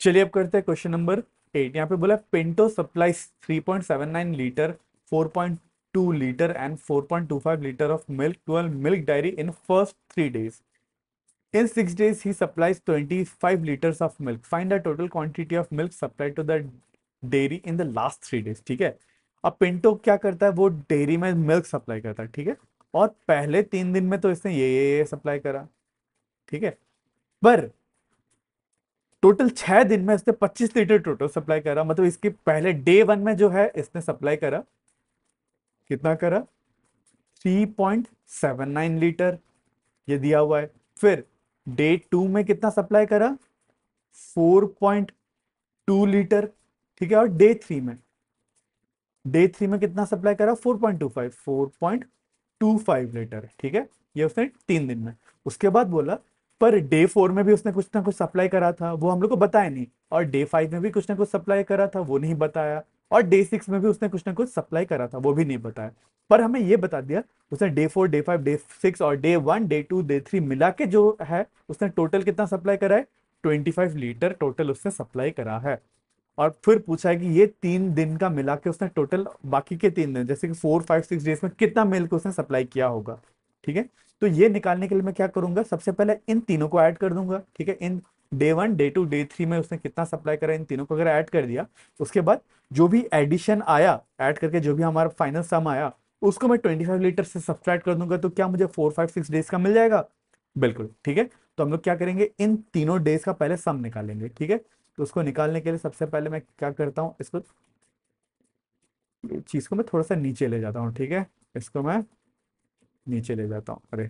चलिए अब करते हैं क्वेश्चन नंबर 8। यहाँ पे बोला Pinto supplies 3.79 litre, 4.2 litre and 4.25 litre of milk to a milk dairy in first 3 days. In 6 days, he supplies 25 liters of milk. Find the total quantity of milk supplied to the dairy in the last 3 days. ठीक है। अब Pinto क्या करता है, वो dairy में milk supply करता है। ठीक है। और पहले 3 दिन में तो इसने ये सप्लाई करा। ठीक है। पर टोटल 6 दिन में इसने 25 लीटर टोटल सप्लाई करा। मतलब इसके पहले डे 1 में जो है इसने सप्लाई करा, कितना करा, 3.79 लीटर, ये दिया हुआ है। फिर डे 2 में कितना सप्लाई करा, 4.2 लीटर। ठीक है। और डे 3 में कितना सप्लाई करा, 4.25 लीटर। ठीक है। ये उसने 3 दिन में। उसके बाद बोला पर डे 4 में भी उसने कुछ ना कुछ सप्लाई करा था, वो हम लोग को बताया नहीं। और डे 5 में भी कुछ ना कुछ सप्लाई करा था, वो नहीं बताया। और डे 6 में भी उसने कुछ ना कुछ सप्लाई करा था, वो भी नहीं बताया। पर हमें ये बता दिया उसने डे 4, डे 5, डे 6 और डे 1, डे 2, डे 3 मिला के जो है उसने टोटल कितना सप्लाई करा है, 25 लीटर टोटल उसने सप्लाई करा है। और फिर पूछा है कि ये 3 दिन का मिला के उसने टोटल बाकी के 3 दिन जैसे कि 4, 5, 6 डेज में कितना मिल्क उसने सप्लाई किया होगा। ठीक है। तो ये निकालने के लिए मैं क्या करूंगा, सबसे पहले इन तीनों को ऐड कर दूंगा। ठीक है। इन डे 1, डे 2, डे 3 में उसने कितना सप्लाई करा, इन तीनों को अगर ऐड कर दिया, उसके बाद जो भी एडिशन आया, ऐड करके जो भी हमारा फाइनल सम आया, उसको मैं 25 लीटर से सब्ट्रैक्ट कर दूंगा, तो क्या मुझे 4, 5, 6 डेज का मिल जाएगा। बिल्कुल। ठीक है। तो हम लोग क्या करेंगे, इन तीनों डेज का पहले सम निकालेंगे। ठीक है। तो उसको निकालने के लिए सबसे पहले मैं क्या करता हूँ, इसको, चीज को मैं थोड़ा सा नीचे ले जाता हूँ। ठीक है। इसको मैं नीचे ले जाता हूँ, अरे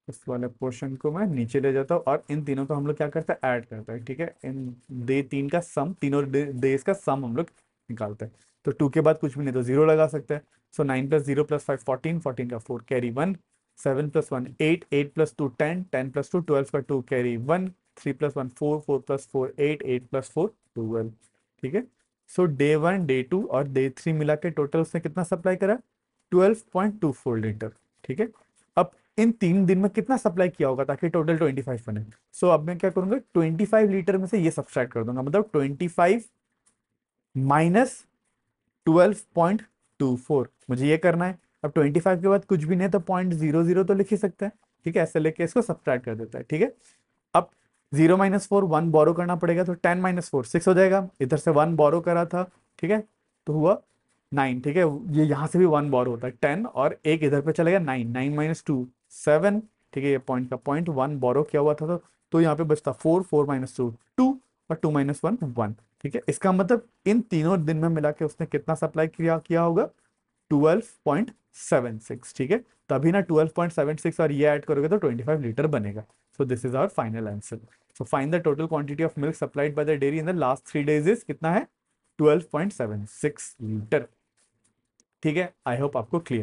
इस वाले पोर्शन को मैं नीचे ले जाता हूँ, और इन तीनों को हम लोग क्या करते हैं, ऐड करते हैं। ठीक है। इन डे 3 का सम, तीनों डेज का सम हम लोग निकालते हैं। तो 2 के बाद कुछ भी नहीं तो 0 लगा सकते हैं। सो 9 + 0 + 5 14, 14 का 4 कैरी 1, 7 + 1 8, 8 + 2 10, 10 + 2 12 का 2 कैरी 1, 3 + 1 4, 4 + 4 8, 8 + 4 12। ठीक है। सो डे 1, डे 2 और डे 3 मिला के टोटल उसने कितना सप्लाई करा, 12.24 लीटर। ठीक है। अब इन 3 दिन में कितना सप्लाई किया होगा ताकि टोटल 25 बने। सो अब मैं क्या करूंगा, 25 लीटर में से ये सब्सट्रैक्ट कर दूंगा, मतलब 25 माइनस 12.24 मुझे ये करना है। अब 25 के बाद कुछ भी नहीं तो 0.00 तो लिख ही सकते हैं। ठीक है। ऐसे लेके इसको सब्सट्रैक्ट कर देता है। ठीक है। अब 0 - 4 1 बोरो करना पड़ेगा, तो 10 - 4 6 हो जाएगा। इधर से 1 बोरो करा था। ठीक है। तो हुआ 9। ठीक है। ये यहां से भी 1 बोरो होता है 10, और एक इधर पे चलेगा 9, 9 - 2 7। ठीक है। ये पॉइंट का पॉइंट 1 बोरो किया हुआ था, तो यहाँ पे बचता 4, 4 - 2 2, और 2 - 1 1। ठीक है। इसका मतलब इन तीनों दिन में मिला के उसने कितना सप्लाई किया किया होगा, 12.76। ठीक है। तभी ना 12.76 और ये ऐड करोगे तो 25 लीटर बनेगा। So this is our final answer. So find the total quantity of milk supplied by the dairy in the last 3 days is कितना है, 12.76 लीटर। ठीक है। आई होप आपको क्लियर